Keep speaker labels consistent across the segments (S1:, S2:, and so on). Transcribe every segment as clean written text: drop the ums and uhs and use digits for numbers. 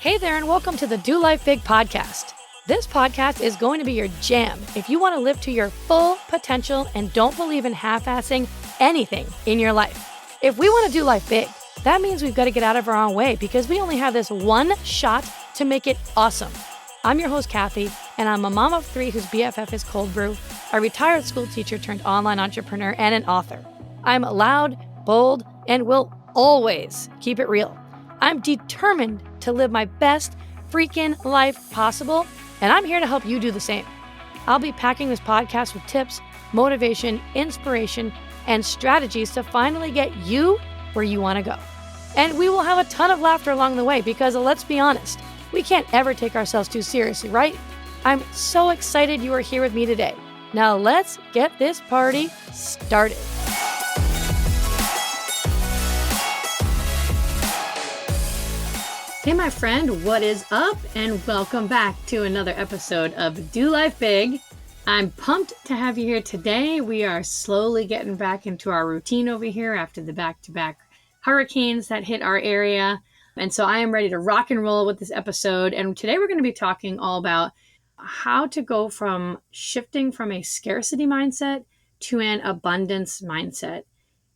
S1: Hey there, and welcome to the Do Life Big podcast. This podcast is going to be your jam if you want to live to your full potential and don't believe in half-assing anything in your life. If we want to do life big, that means we've got to get out of our own way because we only have this one shot to make it awesome. I'm your host, Kathy, and I'm a mom of three whose BFF is cold brew, a retired school teacher turned online entrepreneur, and an author. I'm loud, bold, and will always keep it real. I'm determined to live my best freaking life possible, and I'm here to help you do the same. I'll be packing this podcast with tips, motivation, inspiration, and strategies to finally get you where you want to go. And we will have a ton of laughter along the way because, let's be honest, we can't ever take ourselves too seriously, right? I'm so excited you are here with me today. Now let's get this party started. Hey, my friend, what is up? And welcome back to another episode of Do Life Big. I'm pumped to have you here today. We are slowly getting back into our routine over here after the back-to-back hurricanes that hit our area. And so I am ready to rock and roll with this episode. And today we're going to be talking all about how to go from shifting from a scarcity mindset to an abundance mindset.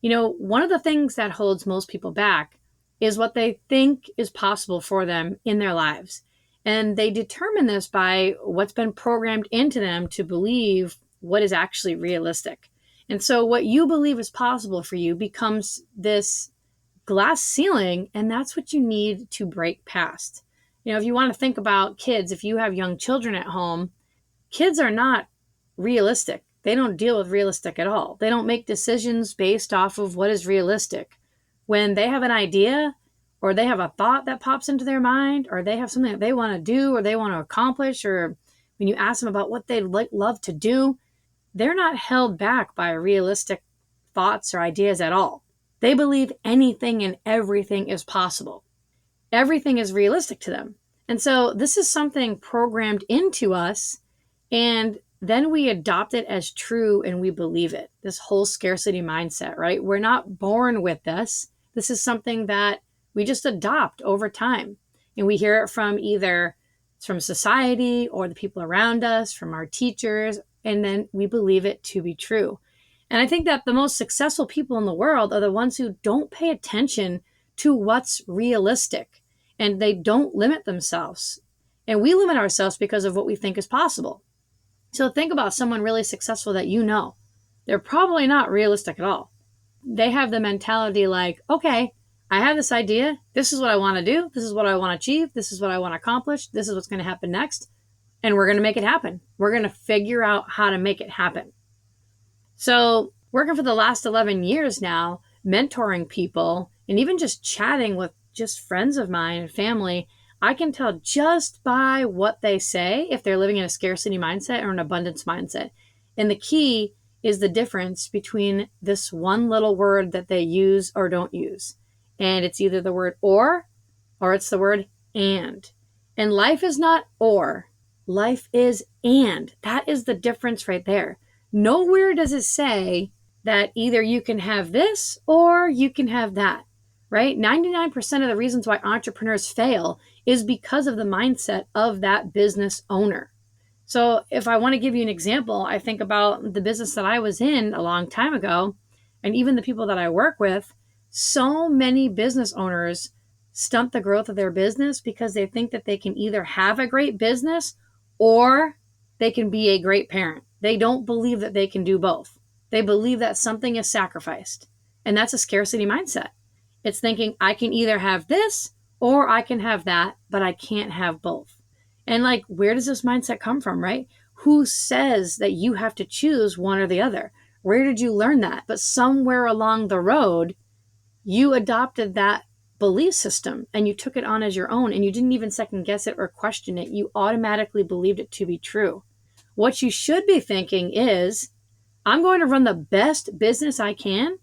S1: You know, one of the things that holds most people back is what they think is possible for them in their lives. And they determine this by what's been programmed into them to believe what is actually realistic. And so what you believe is possible for you becomes this glass ceiling, and that's what you need to break past. You know, if you want to think about kids, if you have young children at home, kids are not realistic. They don't deal with realistic at all. They don't make decisions based off of what is realistic. When they have an idea or they have a thought that pops into their mind or they have something that they want to do or they want to accomplish, or when you ask them about what they'd love to do, they're not held back by realistic thoughts or ideas at all. They believe anything and everything is possible. Everything is realistic to them. And so this is something programmed into us, and then we adopt it as true and we believe it. This whole scarcity mindset, right? We're not born with this. This is something that we just adopt over time. And we hear it from either from society or the people around us, from our teachers, and then we believe it to be true. And I think that the most successful people in the world are the ones who don't pay attention to what's realistic, and they don't limit themselves. And we limit ourselves because of what we think is possible. So think about someone really successful that you know. They're probably not realistic at all. They have the mentality like, okay, I have this idea. This is what I want to do. This is what I want to achieve. This is what I want to accomplish. This is what's going to happen next. And we're going to make it happen. We're going to figure out how to make it happen. So working for the last 11 years now, mentoring people, and even just chatting with just friends of mine and family, I can tell just by what they say if they're living in a scarcity mindset or an abundance mindset. And the key is the difference between this one little word that they use or don't use. And it's either the word or it's the word and. And life is not or, life is and. That is the difference right there. Nowhere does it say that either you can have this or you can have that, right? 99% of the reasons why entrepreneurs fail is because of the mindset of that business owner. So if I want to give you an example, I think about the business that I was in a long time ago, and even the people that I work with. So many business owners stunt the growth of their business because they think that they can either have a great business or they can be a great parent. They don't believe that they can do both. They believe that something is sacrificed. And that's a scarcity mindset. It's thinking I can either have this or I can have that, but I can't have both. And like, where does this mindset come from, right? Who says that you have to choose one or the other? Where did you learn that? But somewhere along the road, you adopted that belief system and you took it on as your own, and you didn't even second guess it or question it. You automatically believed it to be true. What you should be thinking is, I'm going to run the best business I can,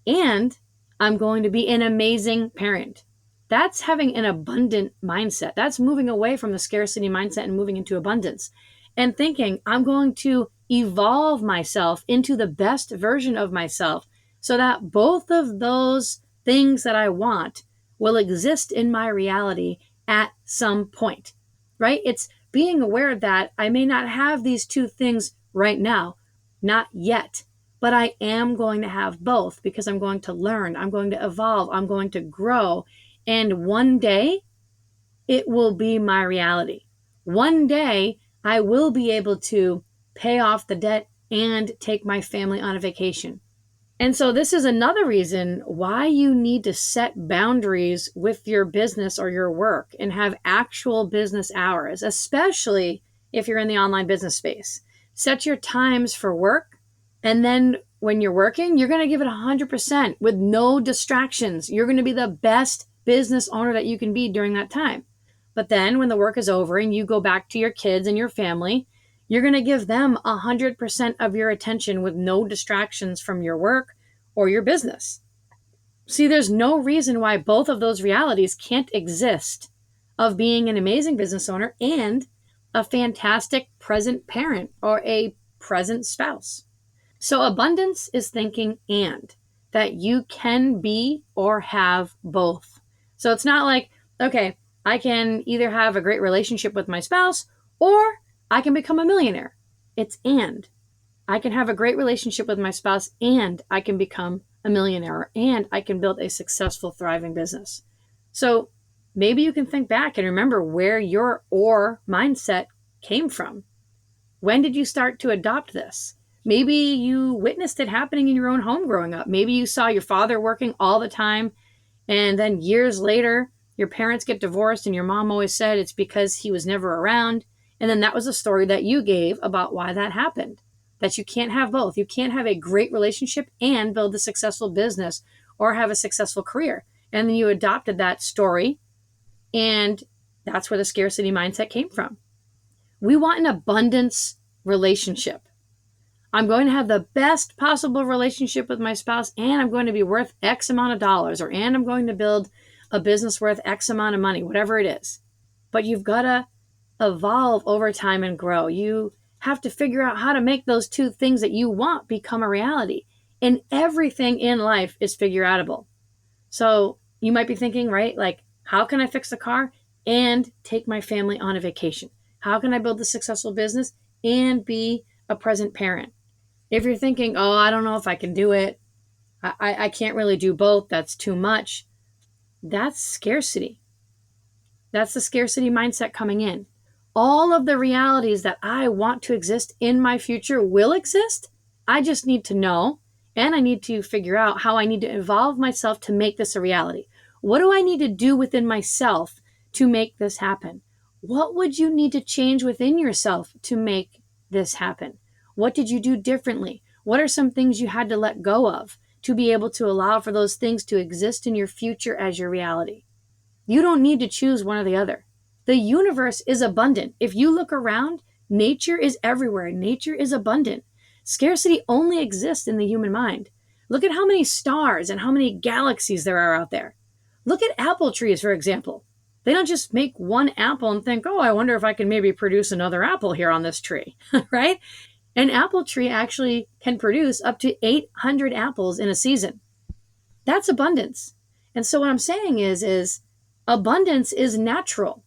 S1: and I'm going to be an amazing parent. That's having an abundant mindset. That's moving away from the scarcity mindset and moving into abundance and thinking, I'm going to evolve myself into the best version of myself so that both of those things that I want will exist in my reality at some point, right? It's being aware that I may not have these two things right now, not yet, but I am going to have both because I'm going to learn, I'm going to evolve, I'm going to grow. And one day it will be my reality. One day I will be able to pay off the debt and take my family on a vacation. And so this is another reason why you need to set boundaries with your business or your work and have actual business hours, especially if you're in the online business space. Set your times for work, and then when you're working, you're going to give it 100% with no distractions. You're going to be the best business owner that you can be during that time. But then when the work is over and you go back to your kids and your family, you're going to give them 100% of your attention with no distractions from your work or your business. See, there's no reason why both of those realities can't exist of being an amazing business owner and a fantastic present parent or a present spouse. So abundance is thinking and that you can be or have both. So it's not like, okay, I can either have a great relationship with my spouse or I can become a millionaire. It's and. I can have a great relationship with my spouse and I can become a millionaire and I can build a successful, thriving business. So maybe you can think back and remember where your or mindset came from. When did you start to adopt this? Maybe you witnessed it happening in your own home growing up. Maybe you saw your father working all the time and then years later, your parents get divorced and your mom always said it's because he was never around. And then that was a story that you gave about why that happened. That you can't have both. You can't have a great relationship and build a successful business or have a successful career. And then you adopted that story, and that's where the scarcity mindset came from. We want an abundance relationship. I'm going to have the best possible relationship with my spouse, and I'm going to be worth X amount of dollars, and I'm going to build a business worth X amount of money, whatever it is. But you've got to evolve over time and grow. You have to figure out how to make those two things that you want become a reality. And everything in life is figure outable. So you might be thinking, right? Like, how can I fix the car and take my family on a vacation? How can I build a successful business and be a present parent? If you're thinking, oh, I don't know if I can do it. I can't really do both. That's too much. That's scarcity. That's the scarcity mindset coming in. All of the realities that I want to exist in my future will exist. I just need to know, and I need to figure out how I need to evolve myself to make this a reality. What do I need to do within myself to make this happen? What would you need to change within yourself to make this happen? What did you do differently? What are some things you had to let go of to be able to allow for those things to exist in your future as your reality? You don't need to choose one or the other. The universe is abundant. If you look around, nature is everywhere. Nature is abundant. Scarcity only exists in the human mind. Look at how many stars and how many galaxies there are out there. Look at apple trees, for example. They don't just make one apple and think, oh, I wonder if I can maybe produce another apple here on this tree, right? An apple tree actually can produce up to 800 apples in a season. That's abundance. And so what I'm saying is abundance is natural.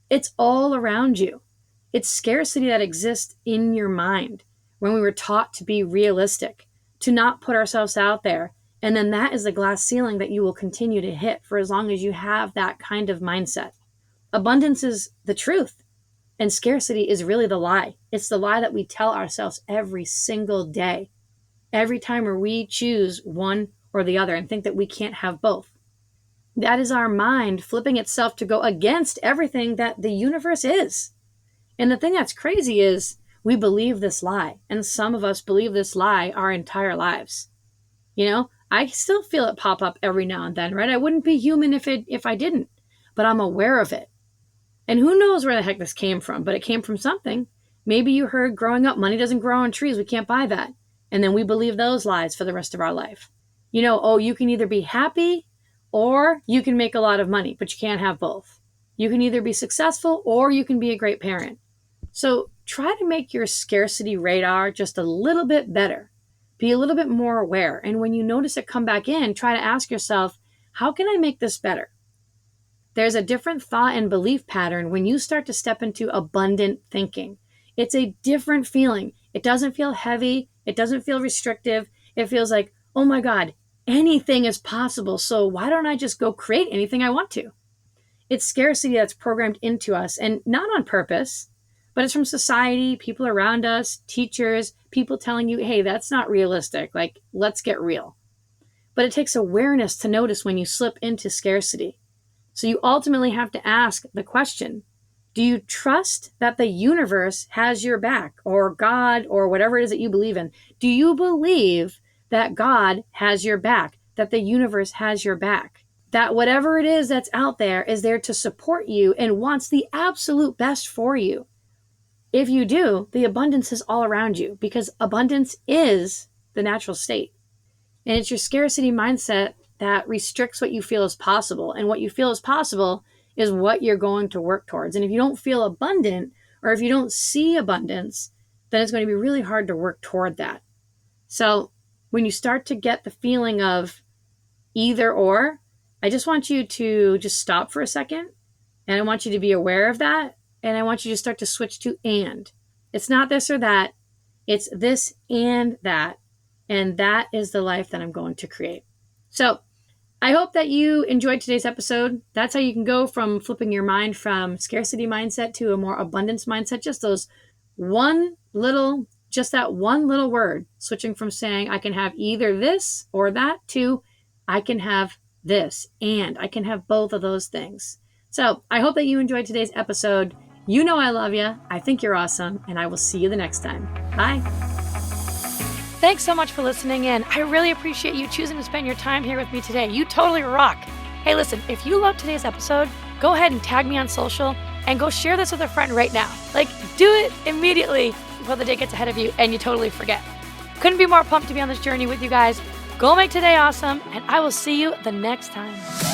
S1: It's all around you. It's scarcity that exists in your mind when we were taught to be realistic, to not put ourselves out there. And then that is the glass ceiling that you will continue to hit for as long as you have that kind of mindset. Abundance is the truth, and scarcity is really the lie. It's the lie that we tell ourselves every single day, every time where we choose one or the other and think that we can't have both. That is our mind flipping itself to go against everything that the universe is. And the thing that's crazy is we believe this lie. And some of us believe this lie our entire lives. You know, I still feel it pop up every now and then, right? I wouldn't be human if I didn't, but I'm aware of it. And who knows where the heck this came from, but it came from something. Maybe you heard growing up, money doesn't grow on trees. We can't buy that. And then we believe those lies for the rest of our life. You know, oh, you can either be happy or you can make a lot of money, but you can't have both. You can either be successful or you can be a great parent. So try to make your scarcity radar just a little bit better. Be a little bit more aware. And when you notice it come back in, try to ask yourself, how can I make this better? There's a different thought and belief pattern when you start to step into abundant thinking. It's a different feeling. It doesn't feel heavy. It doesn't feel restrictive. It feels like, oh my God, anything is possible. So why don't I just go create anything I want to? It's scarcity that's programmed into us, and not on purpose, but it's from society, people around us, teachers, people telling you, hey, that's not realistic. Like, let's get real. But it takes awareness to notice when you slip into scarcity. So you ultimately have to ask the question, do you trust that the universe has your back, or God, or whatever it is that you believe in? Do you believe that God has your back, that the universe has your back, that whatever it is that's out there is there to support you and wants the absolute best for you? If you do, the abundance is all around you, because abundance is the natural state. And it's your scarcity mindset that restricts what you feel is possible. And what you feel is possible is what you're going to work towards. And if you don't feel abundant, or if you don't see abundance, then it's going to be really hard to work toward that. So when you start to get the feeling of either or, I just want you to just stop for a second. And I want you to be aware of that. And I want you to start to switch to and. It's not this or that. It's this and that. And that is the life that I'm going to create. So I hope that you enjoyed today's episode. That's how you can go from flipping your mind from scarcity mindset to a more abundance mindset. Just that one little word, switching from saying I can have either this or that to I can have this, and I can have both of those things. So I hope that you enjoyed today's episode. You know I love you. I think you're awesome. And I will see you the next time. Bye. Thanks so much for listening in. I really appreciate you choosing to spend your time here with me today. You totally rock. Hey, listen, if you loved today's episode, go ahead and tag me on social and go share this with a friend right now. Like, do it immediately before the day gets ahead of you and you totally forget. Couldn't be more pumped to be on this journey with you guys. Go make today awesome, and I will see you the next time.